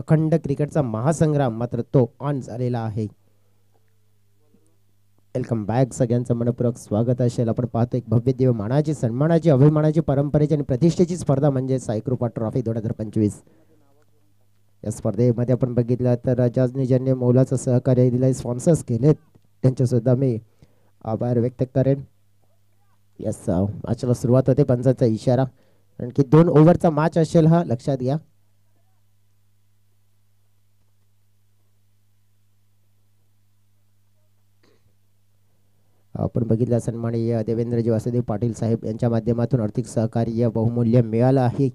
अखंड क्रिकेटचा महासंग्राम मात्र तो ऑन झालेला आहे. वेलकम बॅक, सगळ्यांचं मनपूर्वक स्वागत असेल. आपण पाहतो एक भव्य दिव्य मानाची, सन्मानाची, अभिमानाची, परंपरेची आणि प्रतिष्ठेची स्पर्धा म्हणजे साईकृपा ट्रॉफी 2025. या स्पर्धेमध्ये आपण बघितलं तर जजनी ज्यांनी मोलाचं सहकार्य दिलं, स्पॉन्सर्स केलेत, त्यांचे सुद्धा मी आभार व्यक्त करेन. यस, मॅचला सुरुवात होते. पंचाचा इशारा, कारण की 2 ओव्हरचा मॅच असेल हा, लक्षात घ्या. आपण बघितलं सन्माननीय देवेंद्रजी वासुदेव पाटील साहेब यांच्या माध्यमातून आर्थिक सहकार्य बहुमूल्य मिळालं आहे.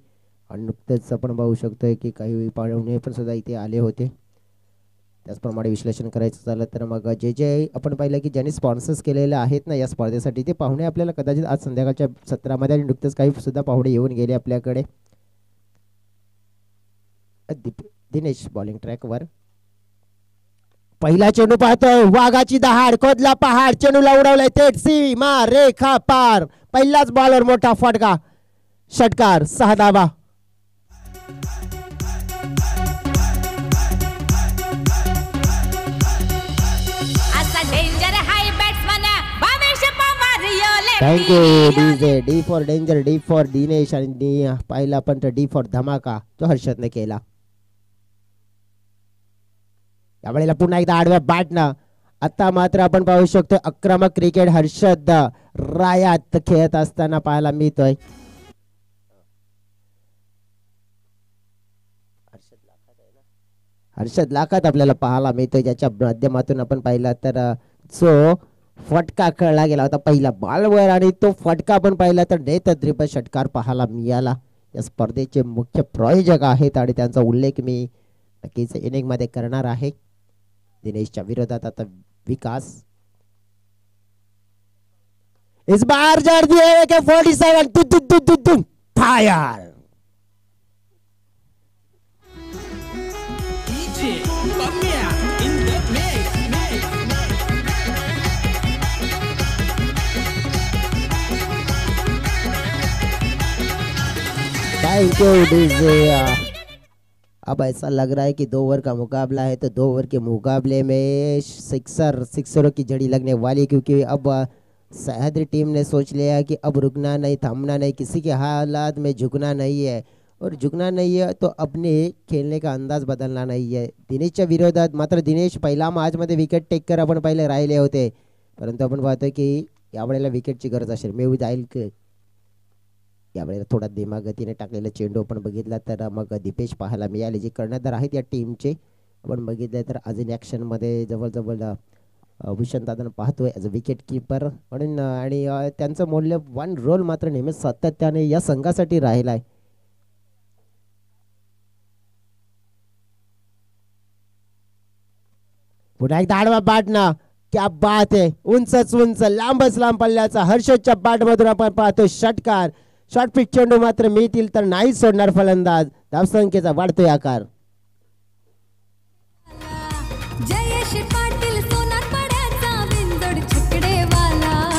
आणि नुकतेच आपण पाहू शकतोय की काही पाहुणे पण सुद्धा इथे आले होते. त्याचप्रमाणे विश्लेषण करायचं झालं तर मग जे आपण पाहिलं की ज्यांनी स्पॉन्सर्स केलेले आहेत ना या स्पर्धेसाठी, ते पाहुणे आपल्याला कदाचित आज संध्याकाळच्या सत्रामध्ये आणि नुकतेच काही सुद्धा पाहुणे येऊन गेले आपल्याकडे. दिनेश बॉलिंग ट्रॅकवर, पहिला चेंडू पाहतोय, वाघाची दहाड, खोदला पहाड, चेंडूला उडवलाय थेट सीमा रेखा पार. पहिलाच बॉलर मोठा फटका, षटकार, 6 धावा. Thank you DJ. D for danger, D for Dinesh आणि पहिला पण डी फॉर धमाका जो हर्षदने केला. यावेळेला पुन्हा एकदा आडव्या बॅटनं आता मात्र आपण पाहू शकतो आक्रमक क्रिकेट हर्षद रायात खेळत असताना पाहायला मिळतोय. हर्षद लाखात आपल्याला पाहायला मिळतोय, ज्याच्या माध्यमातून आपण पाहिला तर जो फटका खेळला गेला होता पहिला बॉलवर आणि तो फटका आपण पाहिला तर नेतद्रीप षटकार पाहायला मिळाला. या स्पर्धेचे मुख्य प्रायोजक आहेत आणि त्यांचा उल्लेख मी नक्कीच इनिंग मध्ये करणार आहे. दिनेशच्या विरोधात आता विकास, इस बार जड़ दिए के 47 फायर. Thank you DJ. अब ऐसा लग रहा है कि 2 ओवर का मुकाबला है, तो 2 ओवर के मुकाबले में सिक्सरों की जड़ी लगने वाली, क्योंकि अब सह्याद्री टीम ने सोच लिया कि अब रुकना नहीं, थमना नहीं, किसी के हालात में झुकना नहीं है. और झुकना नहीं है तो अपने खेळणे का अंदाज बदलना नाही आहे. दिनेशच्या विरोधात मात्र दिनेश पहिला मॅचमध्ये विकेट टेकर आपण पहिले राहिले होते, परंतु आपण पाहतोय की यावेळेला विकेटची गरज असेल. मेहू जाईल की यावेळेला थोडा धीमा गतीने टाकलेला चेंडू आपण बघितला तर मग दीपेश पाहायला मिळाले, जे कर्णधार आहेत या टीमचे. आपण बघितलं तर अजून ॲक्शनमध्ये जवळजवळ भूषण दादा पाहतोय ॲज अ विकेट किपर म्हणून, आणि त्यांचं मौल्यवान रोल मात्र नेहमीच सातत्याने या संघासाठी राहिला आहे. पुन्हा एकदा आडवा बॅटना, क्या बात आहे, उंचच उंच, लांबच लांब पल्ल्याचा हर्षदच्या बॅटमधून आपण पाहतो षटकार. शॉर्ट पिच चेंडू मात्र मिळतील तर नाही सोडणार फलंदाज. धावसंख्येचा वाढतोय आकार.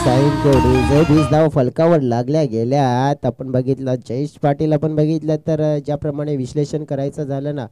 थँक्यू. 20 धाव फलकावर लागल्या गेल्यात. आपण बघितलं जयेश पाटील, आपण बघितलं तर ज्याप्रमाणे विश्लेषण करायचं झालं ना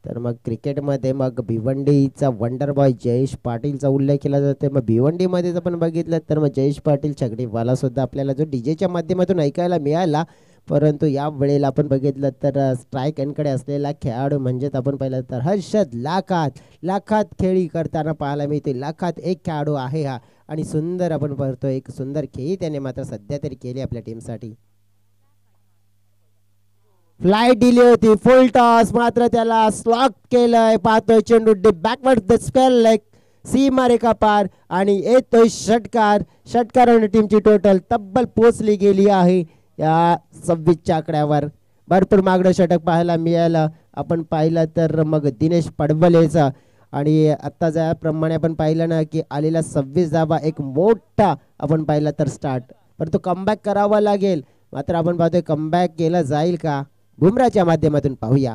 तर मग क्रिकेटमध्ये मग भिवंडीचा वंडर बॉय जयेश पाटीलचा उल्लेख केला जातो. मग भिवंडीमध्येच आपण बघितलं तर मग जयेश पाटील छगडीवाला सुद्धा आपल्याला जो डीजेच्या माध्यमातून ऐकायला मिळाला, परंतु या वेळेला आपण बघितलं तर स्ट्राईक एंडकडे असलेला खेळाडू म्हणजेच आपण पाहिलं तर हर्षद लाखात खेळी करताना पाहायला मिळते. लाखात एक खेळाडू आहे हा, आणि सुंदर आपण पाहतो एक सुंदर खेळी त्याने मात्र सध्या तरी केली आपल्या टीमसाठी. फ्लाइट दिली होती, फुल टॉस मात्र त्याला स्लॉक केलंय. पाहतोय चेंडू बॅकवर्ड द स्क्वेअर लेग, सीमा रेखा पार, आणि येतोय षटकार. षटकाराने टीमची टोटल तब्बल पोचली गेली आहे या 26च्या आकड्यावर. भरपूर मागणं षटक पाहायला मिळालं. आपण पाहिलं तर मग दिनेश पडवलेचा, आणि आता ज्याप्रमाणे आपण पाहिलं ना की आलेला 26 धावा एक मोठा आपण पाहिला तर स्टार्ट, परंतु कमबॅक करावा लागेल. मात्र आपण पाहतोय कमबॅक केला जाईल का, बुमराच्या माध्यमातून पाहूया.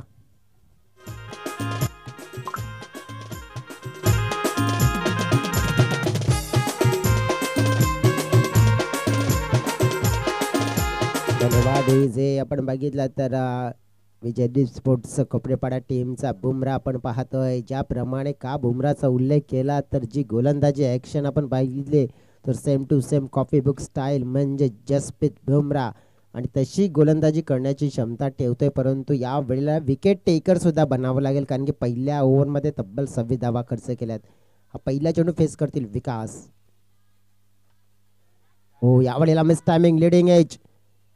धन्यवाद. जे आपण बघितलं तर विजयदीप स्पोर्ट्स कपडेपाडा टीमचा बुमरा आपण पाहतोय. ज्याप्रमाणे का बुमराचा उल्लेख केला तर जी गोलंदाजी ॲक्शन आपण पाहिली तर same to same copy book style म्हणजे जसप्रीत बुमरा आणि तशी गोलंदाजी करण्याची क्षमता ठेवतोय. परंतु या वेळेला विकेट टेकर सुद्धा बनावं लागेल कारण की पहिल्या ओव्हरमध्ये तब्बल 26 धावा खर्च केल्यात. हा पहिला चेंडू फेस करतील विकास. हो यावेळेला miss timing leading age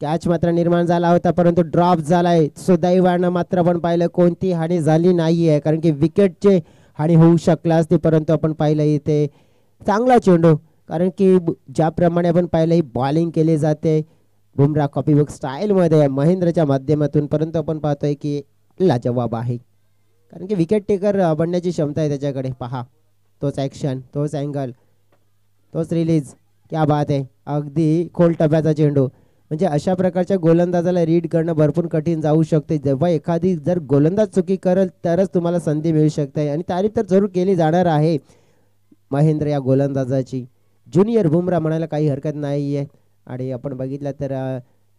catch मात्र निर्माण झाला होता परंतु ड्रॉप झालाय. सुदैवानं मात्र आपण पाहिलं कोणती हानी झाली नाहीये कारण की विकेटचे हानी होऊ शकला असते. परंतु आपण पाहिलं इथे चांगला चेंडू कारण की ज्याप्रमाणे आपण पाहिलं ही बॉलिंग केली जाते बुमरा कॉपीबुक स्टाईलमध्ये महेंद्रच्या माध्यमातून. परंतु आपण पाहतोय की लाजवाब आहे कारण की विकेट टेकर बनण्याची क्षमता आहे त्याच्याकडे. पहा तोच ॲक्शन तोच अँगल तोच रिलीज क्या बात आहे. अगदी खोल टप्प्याचा चेंडू म्हणजे अशा प्रकारच्या गोलंदाजाला रीड करणं भरपूर कठीण जाऊ शकते. जेव्हा एखादी जर गोलंदाज चुकी करेल तरच तुम्हाला संधी मिळू शकते आणि तारीफ तर जरूर केली जाणार आहे महेंद्र या गोलंदाजाची. ज्युनियर बुमरा म्हणायला काही हरकत नाही आहे. आणि आपण बघितलं तर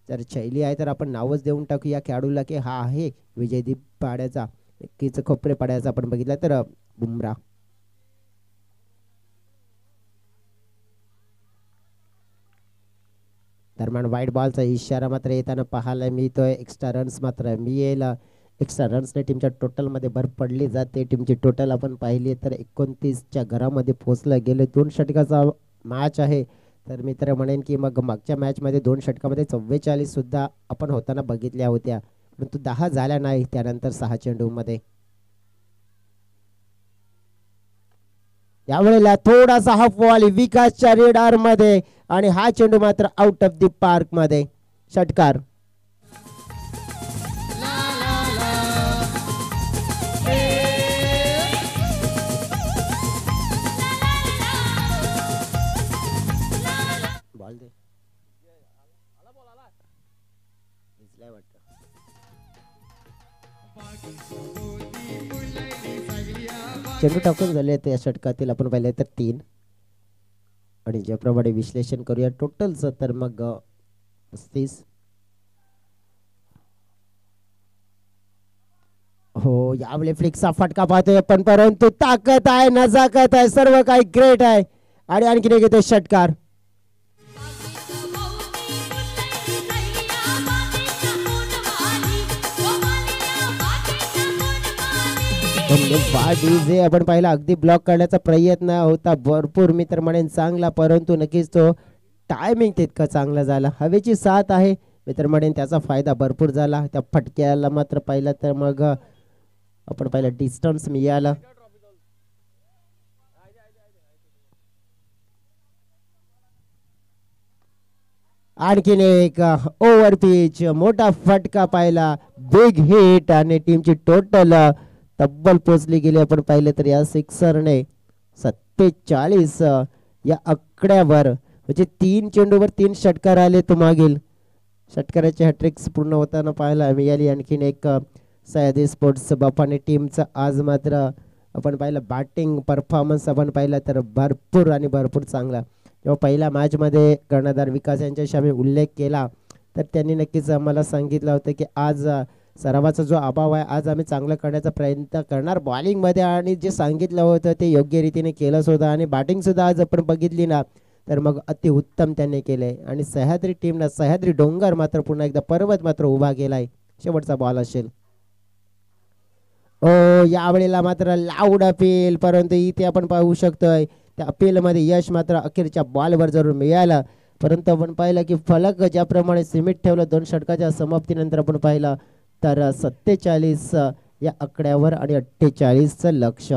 जर शैली आहे तर आपण नावच देऊन टाकू या खेळाडूला की हा आहे विजयदीप पाड्याचा नक्कीच खोपरे पाड्याचा. आपण बघितलं तर बुमरा. दरम्यान वाईट बॉलचा इशारा मात्र येताना पाहायला मिळतोय. एक्स्ट्रा रन्स मात्र मिळेल. एक्स्ट्रा रन्सने टीमच्या टोटलमध्ये भर पडली जाते. टीमची टोटल आपण पाहिली तर 29च्या घरामध्ये पोहोचलं गेले. 2 षटकाचा मॅच आहे तर मी तर म्हणेन की मग मागच्या मॅचमध्ये 2 षटकामध्ये 44 सुद्धा आपण होताना बघितल्या होत्या परंतु 10 झाल्या नाही त्यानंतर 6 चेंडूमध्ये. यावेळेला थोडासा हाफ बॉल विकासच्या रेडार मध्ये आणि हा चेंडू मात्र आउट ऑफ दी पार्क मध्ये. षटकार. बॉल दे चेंडू टाकून झाले त्या षटकातील आपण पाहिले तर 3 आणि ज्याप्रमाणे विश्लेषण करूया टोटलचं तर मग 35. हो यावेळी फ्लिक्सचा फटका पाहतोय पण परंतु ताकद आहे नजाकत आहे सर्व काही ग्रेट आहे आणि आणखीन एक येतो षटकार. जे आपण पाहिला अगदी ब्लॉक करण्याचा प्रयत्न होता भरपूर मी तर म्हणेन चांगला परंतु नक्कीच तो टायमिंग तितका चांगला झाला. हवेची साथ आहे मी तर म्हणेन त्याचा फायदा भरपूर झाला. त्या फटक्याला मात्र पाहिलं तर मग आपण पाहिलं डिस्टन्स मिळाला. आणखीन एक ओव्हर पिच मोठा फटका पाहिला बिग हिट आणि टीमची टोटल तब्बल पोचली गेली. आपण पाहिले तर या सिक्सरने 47 या आकड्यावर म्हणजे 3 चेंडूवर 3 षटकार आले. तो मागील षटकाराचे हॅट्रिक्स पूर्ण होताना पाहायला मिळाली. आणखीन एक सह्याद्री स्पोर्ट्स बापाने टीमचा आज मात्र आपण पाहिलं बॅटिंग परफॉर्मन्स आपण पाहिला तर भरपूर आणि भरपूर चांगला. जेव्हा पहिल्या मॅचमध्ये कर्णधार विकास यांच्याशी आम्ही उल्लेख केला तर त्यांनी नक्कीच आम्हाला सांगितलं होतं की आज सरावाचा जो अभाव आहे आज आम्ही चांगलं करण्याचा प्रयत्न करणार बॉलिंगमध्ये आणि जे सांगितलं होतं ते योग्य रीतीने केलंच होतं आणि बॅटिंगसुद्धा आज आपण बघितली ना तर मग अतिउत्तम त्यांनी केले. आणि सह्याद्री टीमनं सह्याद्री डोंगर मात्र पुन्हा एकदा पर्वत मात्र उभा केलाय. शेवटचा बॉल असेल. ओ यावेळेला मात्र लाऊड अपील परंतु इथे आपण पाहू शकतोय त्या अपीलमध्ये यश मात्र अखेरच्या बॉलवर जरूर मिळालं. परंतु आपण पाहिलं की फलक ज्याप्रमाणे सिमेंट ठेवलं 2 षटकाच्या समाप्तीनंतर आपण पाहिलं तर 47 या आकड्यावर आणि 48चं लक्ष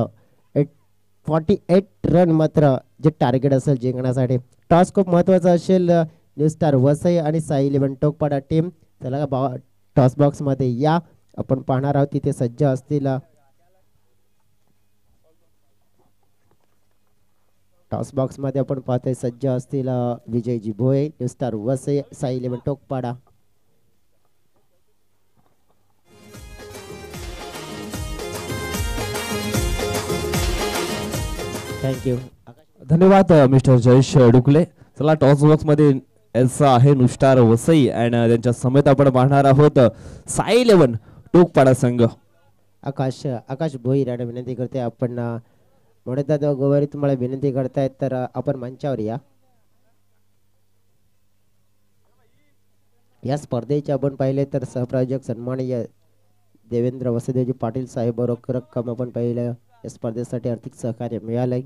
48 रन मात्र जे टार्गेट असेल जिंकण्यासाठी. टॉस खूप महत्त्वाचा असेल. न्यू स्टार वसई आणि साई 11 टोकपाडा टीम चला टॉस बॉक्समध्ये या आपण पाहणार आहोत तिथे सज्ज असतील. टॉस बॉक्समध्ये आपण पाहतोय सज्ज असतील Vijayji Bhoye new star Vasai Sai 11 Tokpada. Thank you धन्यवाद मिस्टर जयेश डुकले. चला टॉस बॉक्स मध्ये आहे नुस्टार वसई आणि त्यांच्या समेत आपण पाहणार आहोत साई 11 टोकपाडा संघ. आकाश आकाश भोईर यांना विनंती करते आपण मोठेदादा गोवारी तुम्हाला विनंती करतायत तर आपण मंचावर या. या स्पर्धेचे आपण पाहिले तर सहप्रायोजक सन्माननीय देवेंद्र वसुदेवजी पाटील साहेब रोख रक्कम आपण पाहिलं या स्पर्धेसाठी आर्थिक सहकार्य मिळालंय.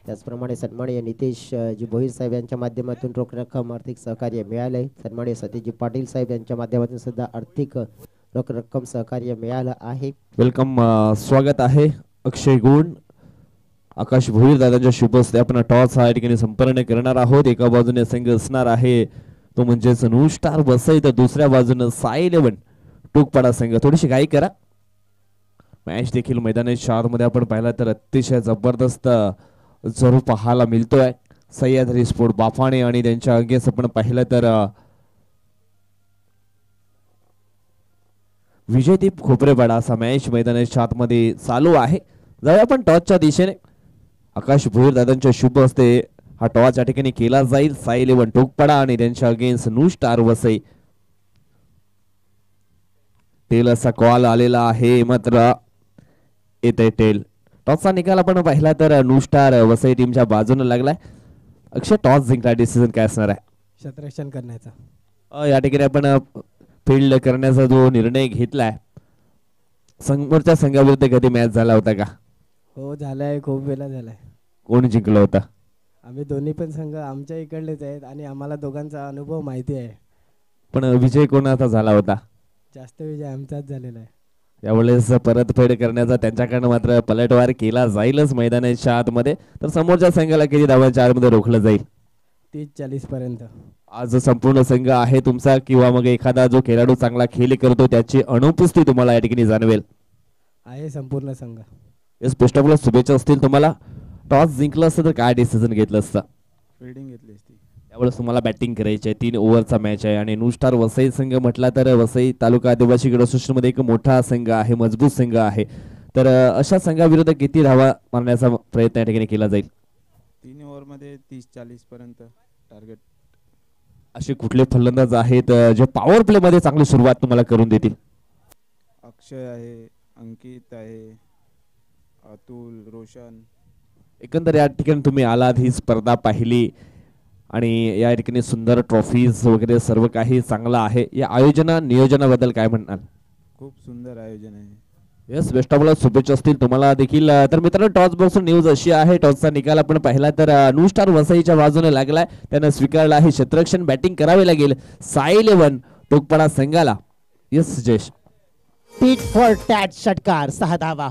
त्याचप्रमाणे सन्माननीय नितेश जी भोईर साहेब यांच्या माध्यमातून रोख रक्कम आर्थिक सहकार्य मिळालंय. सन्माननीय सतीशजी पाटील साहेब यांच्या माध्यमातून सुद्धा आर्थिक रोख रक्कम सहकार्य मिळालं आहे. वेलकम स्वागत आहे. अक्षय गुण आकाश भोईर दादांच्या शुभ हस्ते आपण टॉस हा ठिकाणी संपन्न करणार आहोत. एका बाजूने संघ असणार आहे तो म्हणजेच न्यू स्टार वसई तर दुसऱ्या बाजूने साई 11 टोकपाडा संघ. थोडीशी घाई करा. मॅच देखील मैदानी 4 मध्ये आपण पाहिला तर अतिशय जबरदस्त जरूर पाहायला मिळतोय. सह्याद्री स्पोर्ट बाफाणे आणि त्यांच्या अगेन्स्ट आपण पाहिलं तर विजयदीप खोपरेपाडा असा मॅच मैदानी 4 मध्ये चालू आहे. जाऊया आपण टॉसच्या दिशेने. आकाश भोईर दादांच्या शुभ हस्ते हा टॉस या ठिकाणी केला जाईल. साई 11 टोकपाडा आणि त्यांच्या अगेन्स्ट न्यू स्टार वसई. टेल असा कॉल आलेला आहे मात्र येते टेल. टॉसचा निकाल आपण पाहिला तर न्यू स्टार वसई टीमच्या बाजूने लागलाय. अक्षय टॉस जिंकला डिसिजन काय असणार आहे? क्षेत्ररक्षण करण्याचा. या ठिकाणी आपण फील्ड करण्याचा जो निर्णय घेतलाय समोरच्या संघाविरुद्ध कधी मॅच झाला होता का? हो झालाय, खूप वेळा झालाय. कोण जिंकलं होतं? आम्ही दोन्ही पण संघ आमच्या इकडलेच आहेत आणि आम्हाला दोघांचा अनुभव माहिती आहे. पण विजय कोणाचा झाला होता? जास्त विजय आमचाच झालेला आहे. यावेळेस परतफेड करण्याचा त्यांच्याकडनं मात्र पलटवार केला जाईलच मैदानाच्या आतमध्ये. तर समोरच्या संघाला किती धावांच्या आतमध्ये रोखलं जाईल? 30-40 पर्यंत. आज संपूर्ण संघ आहे तुमचा किंवा मग एखादा जो खेळाडू चांगला खेळ करतो त्याची अनुपस्थिती तुम्हाला या ठिकाणी जाणवेल? आहे संपूर्ण संघ. येस, बेस्ट ऑफ लक, शुभेच्छा असतील तुम्हाला. टॉस जिंकलं असतं तर काय डिसिजन घेतलं असतं? फिल्डिंग घेतली असती. त्यावेळेस तुम्हाला बॅटिंग करायची आहे. 3 ओव्हरचा मॅच आहे आणि न्यू स्टार वसई संघ म्हटला तर वसई तालुका आदिवासी क्रीडा असोसिएशनमध्ये एक मोठा संघ आहे, मजबूत संघ आहे. तर अशा संघाविरुद्ध किती धावा मारण्याचा प्रयत्न या ठिकाणी केला जाईल? 3 ओव्हरमध्ये 30-40 पर्यंत टार्गेट. असे कुठले फलंदाज आहेत जे पॉवर प्ले मध्ये चांगली सुरुवात तुम्हाला करून देतील? अक्षय आहे, अंकित आहे, अतुल, रोशन. एकंदर या ठिकाणी तुम्ही आलात, ही स्पर्धा पाहिली आणि या ठिकाणी सुंदर ट्रॉफीज वगैरे सर्व काही चांगलं आहे. या आयोजना नियोजनाबद्दल काय म्हणणार? खूप सुंदर आयोजन आहे. येस, बेस्ट ऑफ लक, शुभेच्छा असतील तुम्हाला देखील. तर मित्रांनो, टॉस बॉक्स न्यूज अशी आहे. टॉसचा निकाल आपण पाहिला तर न्यू स्टार वसईच्या बाजूने लागलाय. त्यानं स्वीकारला आहे क्षेत्ररक्षण. बॅटिंग करावे लागेल साई 11 टोकपाडा संघाला. Yes Jayesh. Tit for tat षटकार 6 धावा.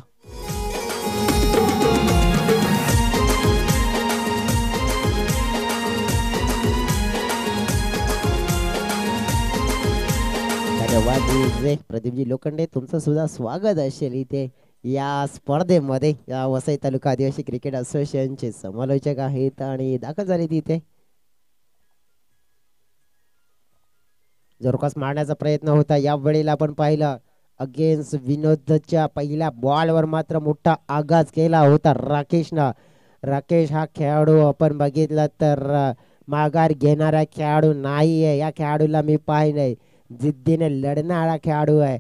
धन्यवाद प्रदीपजी लोखंडे, तुमचं सुद्धा स्वागत असेल इथे या स्पर्धेमध्ये. या वसई तालुका आदिवासी क्रिकेट असोसिएशनचे समालोचक आहेत आणि दाखल झाले तिथे. जोरकस मारण्याचा प्रयत्न होता. या वेळेला आपण पाहिलं अगेन्स्ट विनोदच्या पहिल्या बॉलवर मात्र मोठा आघात केला होता राकेशनं. राकेश हा खेळाडू आपण बघितला तर माघार घेणारा खेळाडू नाही आहे. या खेळाडूला मी पाहिलंय, जिद्दीने लढणारा खेळाडू आहे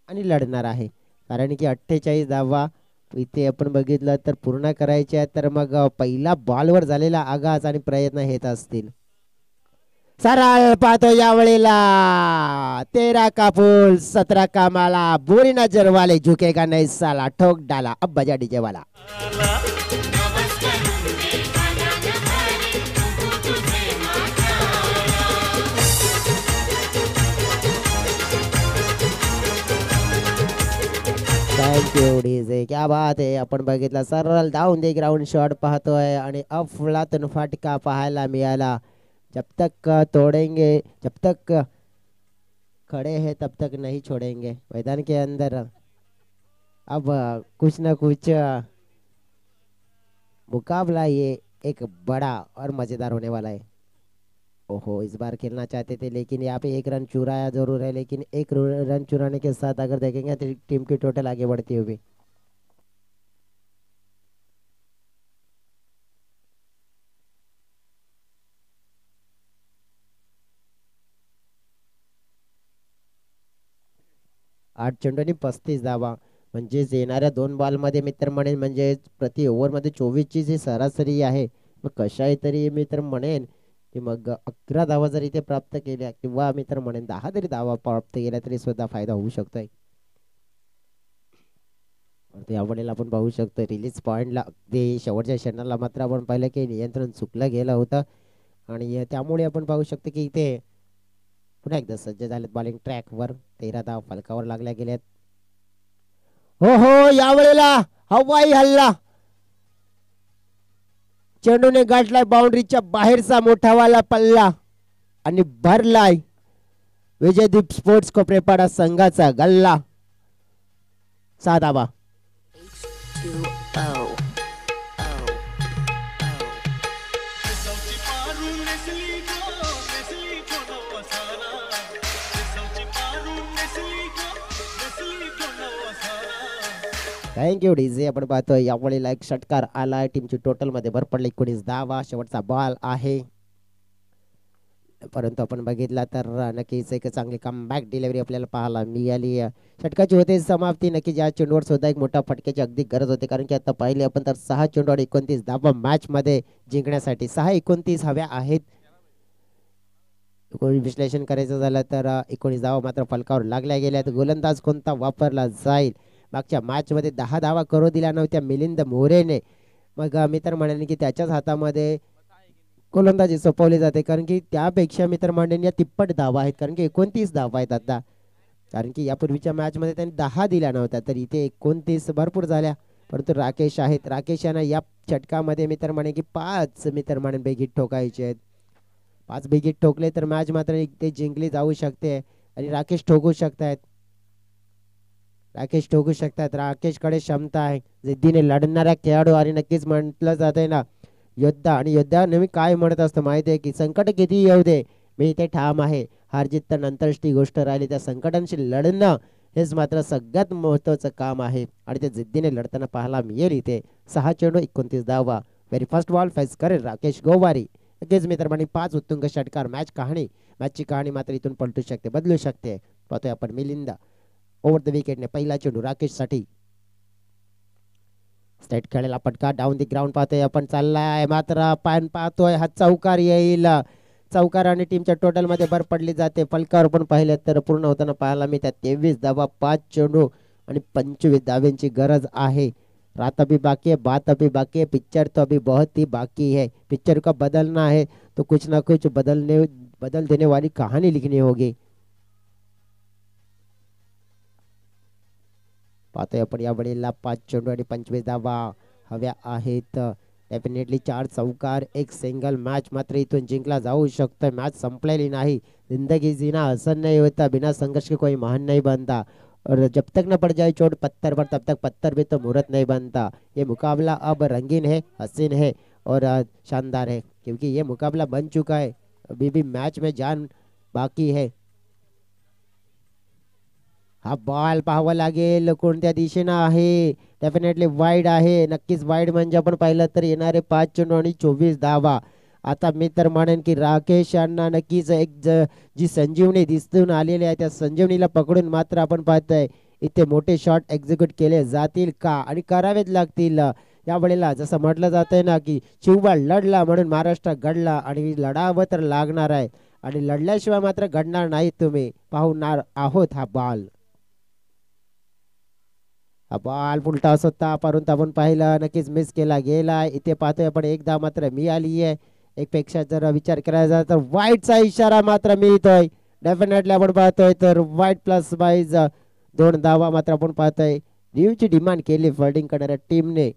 आणि लढणार आहे. कारण की 48 धावा इथे आपण बघितलं तर पूर्ण करायचे आहे. तर मग पहिला बॉलवर झालेला आघात आणि प्रयत्न हेत असतील. सरळ पाहतो या वेळेला 13 का फूल 17 का माला, बुरी नजर वाले झुकेगा नहीं साला, ठोक डाला अब बजा डीजे वाला. थँक्यू डीजे, क्या बात आहे. आपण बघितला सरळ डाऊन दे ग्राउंड शॉट पाहतोय आणि अफलातून फटका पाहायला मिळाला. जब तक तोड़ेंगे, जब तक खड़े हैं तब तक नहीं छोड़ेंगे. मैदान के अंदर अब कुछ न कुछ मुकाबला ये एक बड़ा और मजेदार होने वाला है. ओहो, इस बार खेलना चाहते थे लेकिन यहाँ पे 1 रन चुराया जरूर है, लेकिन 1 रन चुराने के साथ अगर देखेंगे तो टीम की टोटल आगे बढ़ती हुई. 8 चेंडू आणि 35 धावा. म्हणजेच येणाऱ्या 2 बॉलमध्ये मित्र म्हणेन म्हणजे प्रति ओव्हरमध्ये 24ची जी सरासरी आहे, मग कशाही तरी मी तर म्हणेन की मग 11 धावा जर इथे प्राप्त केल्या किंवा मी तर म्हणेन 10 तरी धावा प्राप्त केल्या तरी सुद्धा फायदा होऊ शकतोय. यावेळेला आपण पाहू शकतो रिलीज पॉइंटला अगदी शेवटच्या क्षणाला मात्र आपण पाहिलं की नियंत्रण चुकलं गेलं होतं आणि त्यामुळे आपण पाहू शकतो की इथे पुन्हा एकदा सज्ज झालेत बॉलिंग ट्रॅकवर. 13 धाव फलकावर लागल्या गेल्यात. हो हो, यावेळेला हवाई हल्ला, चेंडूने गाठलाय बाउंड्रीच्या बाहेरचा मोठावाला पल्ला आणि भरलाय विजयदीप स्पोर्ट्स कोपरेपाडा संघाचा गल्ला. 6 धावा. Thank you DJ. आपण पाहतोय यावेळेला एक षटकार आलाय. टीमची टोटल मध्ये भर पडली 19 धावा. शेवटचा बॉल आहे, परंतु आपण बघितला तर नक्कीच एक चांगली कमबॅक डिलिव्हरी आपल्याला पाहायला मिळाली. षटकाची होते समाप्ती. नक्कीच या चेंडूवर सुद्धा एक मोठा फटक्याची अगदी गरज होती, कारण की आता पाहिले आपण तर 6 चेंडू आणि 29 धावा मॅच मध्ये जिंकण्यासाठी 6-29 हव्या आहेत. विश्लेषण करायचं झालं तर 19 धावा मात्र फलकावर लागल्या गेल्या. गोलंदाज कोणता वापरला जाईल? मागच्या मॅच मध्ये 10 धावा करू दिल्या नव्हत्या मिलिंद मोरेने. मग मी तर म्हणेन की त्याच्याच हातामध्ये गोलंदाजी सोपवली जाते, कारण की त्यापेक्षा मी तर म्हणेन या तिप्पट धावा आहेत, कारण की 29 धावा आहेत आता. कारण की यापूर्वीच्या मॅच मध्ये त्यांनी 10 दिल्या नव्हत्या, तर इथे 29 भरपूर झाल्या. परंतु राकेश आहेत, राकेश यांना या षटकामध्ये मी तर म्हणेन की 5 मी तर म्हणेन बेगीत ठोकायचे आहेत. 5 बेगीत ठोकले तर मॅच मात्र ते जिंकली जाऊ शकते आणि राकेश ठोकू शकतायत. राकेश ठोकू शकतात. राकेशकडे क्षमता आहे, जिद्दीने लढणारा खेळाडू आणि नक्कीच म्हटलं जाते ना योद्धा. आणि योद्धा नेहमी काय म्हणत असतं माहिती आहे की संकट किती येऊ दे, मी इथे ठाम आहे. हार जीत तर नंतरच ती गोष्ट राहिली, त्या संकटांशी लढणं हेच मात्र सगळ्यात महत्त्वाचं काम आहे आणि ते जिद्दीने लढताना पाहायला मिळेल इथे. 6 चेंडू 29 धावा. व्हेरी फर्स्ट बॉल फेस करेल राकेश गोवारी. नक्कीच मित्रमंडळी 5 उत्तुंग षटकार. मॅचची कहाणी मात्र इथून पलटू शकते, बदलू शकते. पाहतोय आपण मिलिंद ओव्हर द विकेटने पहिला चेंडू राकेश साठी. स्टेट खेळलेला पटका डाऊन दी ग्राउंड पाहतोय आपण, चाललाय मात्र पान पाहतोय हा चौकार येईल. चौकार आणि टीमच्या टोटल मध्ये भर पडली जाते. फलकावर पण पाहिलं तर पूर्ण होताना पाहायला मी त्या 23 धावा 5 चेंडू आणि 25 धाव्यांची गरज आहे. रात अभी बाकी है, बात अभी बाकी है, पिक्चर तो अभी बहुत ही बाकी है. पिक्चर का बदलना है तो कुछ ना कुछ बदल देने वाली कहानी लिखनी होगी. पाहतोय आपण यावेळेला 5 चेंडू आणि 25 धावा हव्या आहेत. डेफिनेटली 4 चौकार 1 सिंगल. मॅच मात्र इथून जिंकला जाऊ शकतो. मॅच संपलेली नाही. जिंदगी जीना आसान नहीं होता, बिना संघर्ष के कोई महान नहीं बनता, और जब तक न पड़ जाए चोट पत्थर पर तब तक पत्थर भी तो मूर्त नहीं बनता. ये मुकाबला अब रंगीन है, हसीन है और शानदार है, क्योंकि ये मुकाबला बन चुका है. अभी भी मैच में जान बाकी है. हा बॉल पाहावा लागेल कोणत्या दिशेनं आहे. डेफिनेटली वाईड आहे. नक्कीच वाईड म्हणजे आपण पाहिलं तर येणारे 5 चेंडू आणि 24 धावा. आता मी तर म्हणेन की राकेश यांना नक्कीच जी संजीवनी दिसून आलेली आहे त्या संजीवनीला पकडून मात्र आपण पाहतोय इथे मोठे शॉट एक्झिक्यूट केले जातील का, आणि करावेच लागतील. यावेळेला जसं म्हटलं जातंय ना की शिवबा लढला म्हणून महाराष्ट्र घडला, आणि लढावं तर लागणार आहे, आणि लढल्याशिवाय मात्र घडणार नाही. तुम्ही पाहणार आहोत हा बॉल. बॉल फुलटॉस होता, परंतु आपण पाहिलं नक्कीच मिस केला गेला. इथे पाहतोय आपण एकदा मात्र मिळाली आहे. एक पेक्षा जर विचार करायचा तर वाईटचा इशारा मात्र मिळतोय. डेफिनेटली आपण पाहतोय तर वाईट प्लस बाईज 2 धावा मात्र आपण पाहतोय. न्यूची डिमांड केली फिल्डिंग करणाऱ्या टीमने.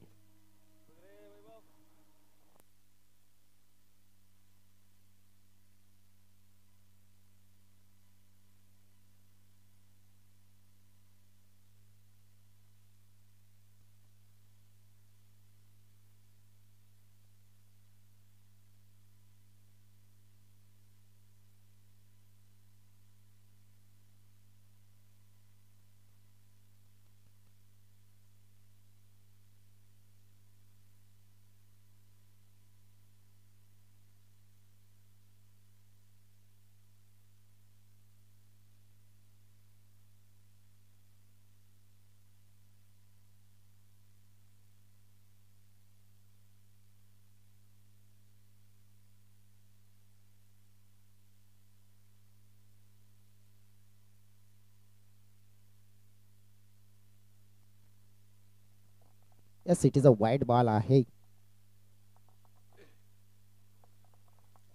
या सिटीचा वाईट बॉल आहे,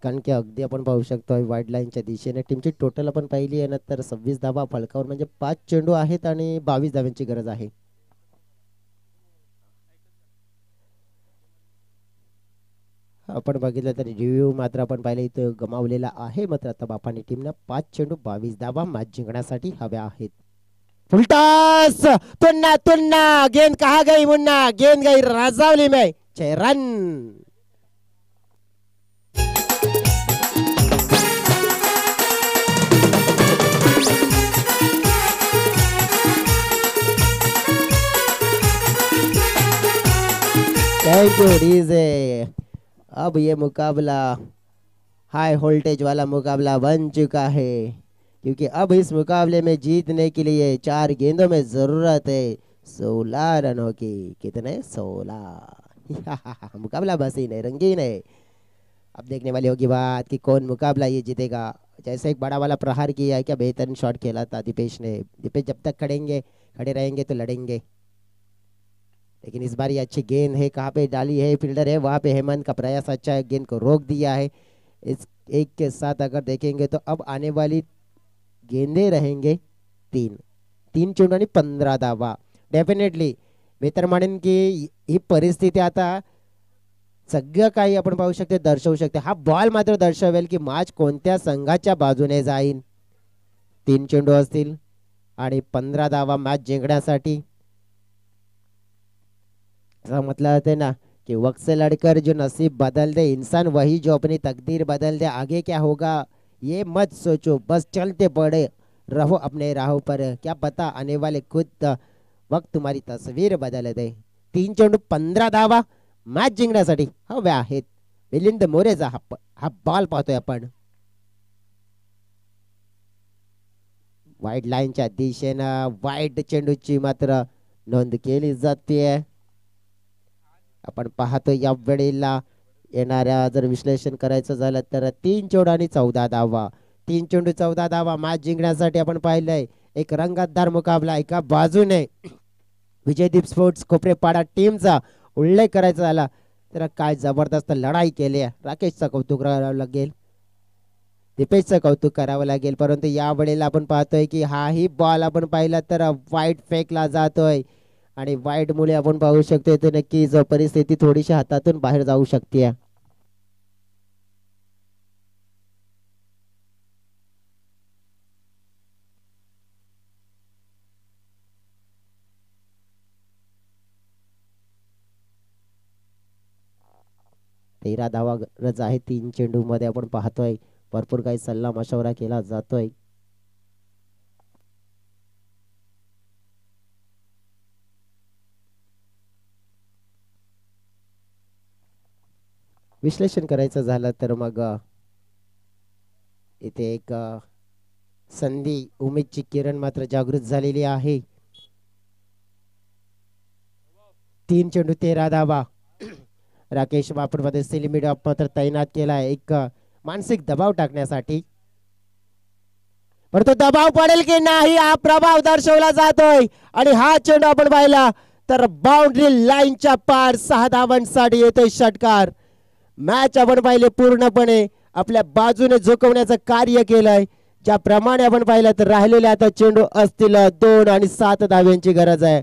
कारण की अगदी आपण पाहू शकतो वाईट लाईनच्या दिशेने टीमची टोटल आपण पाहिली आहे ना तर 26 धावा फलकावर, म्हणजे 5 चेंडू आहेत आणि 22 धाव्यांची गरज आहे. आपण बघितलं तर रिव्ह्यू मात्र आपण पाहिलं इथं गमावलेला आहे. मात्र आता बापानी टीमनं 5 चेंडू 22 धावा मॅच जिंकण्यासाठी हव्या आहेत. फुलटॉस, तुन्ना तुन्ना, गेंद कहा गई मुन्ना, गेंद गई राजावली में, 6 रन. Thank you DJ. अब ये मुकाबला हाई वोल्टेज वाला मुकाबला बन चुका है, क्योंकि अब इस मुकाबले में जीतने के लिए 4 गेंदों में जरूरत है 16 रनों की. कितने? 16. मुकाबला बसीन है, रंगीन है. अब देखने वाली होगी बात कि कौन मुकाबला ये जीतेगा. जैसे एक बड़ा वाला प्रहार किया है, क्या बेहतरीन शॉट खेला था दीपेश ने. दीपेश जब तक खड़े रहेंगे तो लड़ेंगे, लेकिन इस बार ये अच्छी गेंद है, कहाँ पे डाली है फील्डर है वहाँ पे हेमंत का प्रयास अच्छा है, गेंद को रोक दिया है. इस एक के साथ अगर देखेंगे तो अब आने वाली गेंदे रहेंगे 3 चेंडू आणि 15 धावा. डेफिनेटली मी तर म्हणेन की ही परिस्थिती आता सगळं काही आपण पाहू शकते, दर्शवू शकते. हा बॉल मात्र दर्शवेल की मॅच कोणत्या संघाच्या बाजूने जाईल. 3 चेंडू असतील आणि 15 धावा मॅच जिंकण्यासाठी. ऐसा मतलब है ना कि वक्त से लड़कर जो नसीब बदल दे इंसान, वही जो अपनी तकदीर बदल दे. आगे क्या होगा ये मत सोचो, बस चलते पड़े रहो अपने राहों पर. क्या पता आने वाले खुद वक्त तुम्हारी तस्वीर बदल दे. 3 चेंडू 15 धावा मॅच जिंकण्यासाठी हव्या आहेत. मिलिंद मोरेचा हा बॉल पाहतोय आपण. वाईट लाईनच्या दिशेनं वाईट चेंडूची मात्र नोंद केली जाते. आपण पाहतो या वेळेला येणाऱ्या जर विश्लेषण करायचं झालं तर 3 चेंडू आणि 14 धावा. 3 चेंडू 14 धावा मॅच जिंकण्यासाठी आपण पाहिलंय. एक रंगतदार मुकाबला. एका बाजूने विजयदीप स्पोर्ट्स कोपरेपाडा टीमचा उल्लेख करायचा झाला तर काय जबरदस्त लढाई केली आहे. राकेशचं कौतुक करावं लागेल, दीपेशचं कौतुक करावं लागेल. परंतु या वेळेला आपण पाहतोय की हाही बॉल आपण पाहिला तर वाईट फेकला जातोय आणि वाईट मुळे आपण पाहू शकतो तर नक्कीच परिस्थिती थोडीशी हातातून बाहेर जाऊ शकते. तेरा धावा गरज आहे 3 चेंडू मध्ये. आपण पाहतोय भरपूर काही सल्ला मशवरा केला जातोय. विश्लेषण करायचं झालं तर मग इथे एक संधी उमेदची किरण मात्र जागृत झालेली आहे. 3 चेंडू 13 धावा. राकेश बापटमध्ये सिलिमिड मात्र तैनात केला आहे एक मानसिक दबाव टाकण्यासाठी. परंतु दबाव पडेल की नाही हा प्रभाव दर्शवला जातोय आणि हा चेंडू आपण पाहिला तर बाउंड्री लाईनच्या पार 6 धावांसाठी येतोय षटकार. मॅच आपण पाहिले पूर्णपणे आपल्या बाजूने झुकवण्याचं कार्य केलंय. ज्याप्रमाणे आपण पाहिलं तर राहिलेले आता चेंडू असतील 2 आणि 7 धाव्यांची गरज आहे.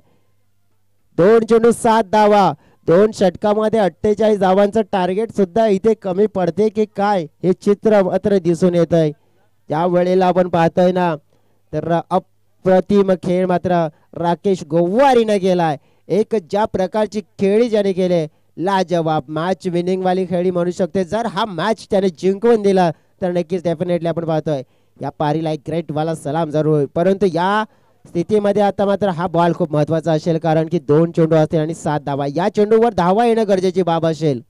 2 चेंडू 7 धावा. 2 षटकामध्ये 48 धावांचं टार्गेट सुद्धा इथे कमी पडते की काय हे चित्र मात्र दिसून येत आहे. त्या वेळेला आपण पाहतोय ना तर अप्रतिम खेळ मात्र राकेश गोवारीने केलाय. एक ज्या प्रकारची खेळी ज्याने केले लाजवाब मॅच विनिंग वाली खेळी म्हणू शकते. जर हा मॅच त्याने जिंकवून दिला तर नक्कीच डेफिनेटली आपण पाहतोय या पारीला एक ग्रेट वाला सलाम जरूर. परंतु या स्थितीमध्ये आता मात्र हा बॉल खूप महत्वाचा असेल कारण की 2 चेंडू असतील आणि 7 धावा. या चेंडूवर धावा येणं गरजेची बाब असेल.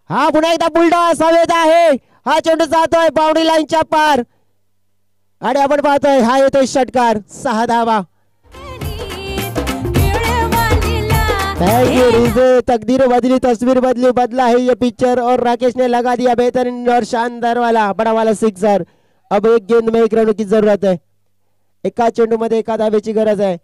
हा पुन्हा एकदा बुलडॉस हवेत आहे. हा चेंडू जातोय बाउंड्री लाईनच्या पार आणि आपण पाहतोय हा येतोय षटकार 6 धावा. Thank you रिजे. तकदीर बदली तस्वीर बदली, बदला है ये पिक्चर और राकेश ने लगा दिया बेहतरीन और शानदार वाला बड़ा वाला सिक्सर. अब एक गेंद में 1 रन की जरूरत है. एका चेंडूमध्ये एका धावेची गरज आहे.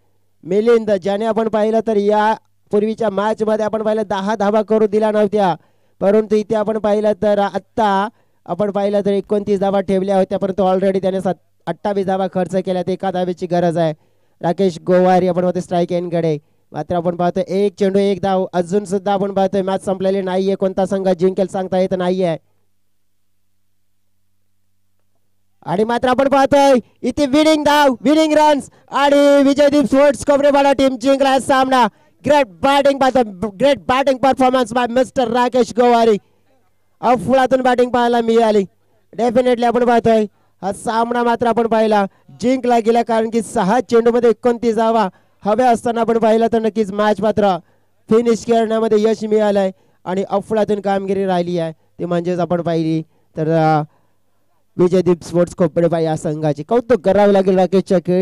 मिलिंद ज्याने आपण पाहिलं तर या पूर्वीच्या मॅच मध्ये आपण पाहिलं 10 धावा करू दिल्या नव्हत्या, परंतु इथे आपण पाहिलं तर आत्ता आपण पाहिलं तर 29 धावा ठेवल्या होत्या, परंतु ऑलरेडी त्याने 28 धावा खर्च केल्यात. एका धावेची गरज आहे. राकेश गोवारी आपण पाहतो स्ट्राईक एंडकडे. मात्र आपण पाहतोय एक चेंडू एक धाव. अजून सुद्धा आपण पाहतोय मॅच संपलेली नाहीये. कोणता संघ जिंकेल सांगता येत नाहीये. आणि मात्र आपण पाहतोय इथे विनिंग धाव, विनिंग रन्स आणि विजयदीप स्पोर्ट्स कोपरेवाडा टीम जिंकला सामना. Great batting performance by mister Rakesh Govari. अफुलातून बॅटिंग पाहायला मिळाली. डेफिनेटली आपण पाहतोय हा सामना मात्र आपण पाहिला जिंकला गेला, कारण की 6 चेंडूमध्ये 29 धावा हव्या असताना आपण पाहिलं तर नक्कीच मॅच मात्र फिनिश करण्यामध्ये यश मिळालंय आणि अफुलातून कामगिरी राहिली आहे. ते म्हणजेच आपण पाहिली तर विजयदीप स्पोर्ट्स कोपरेवाडा या संघाचे कौतुक करावे लागेल राकेशच्या खेळी.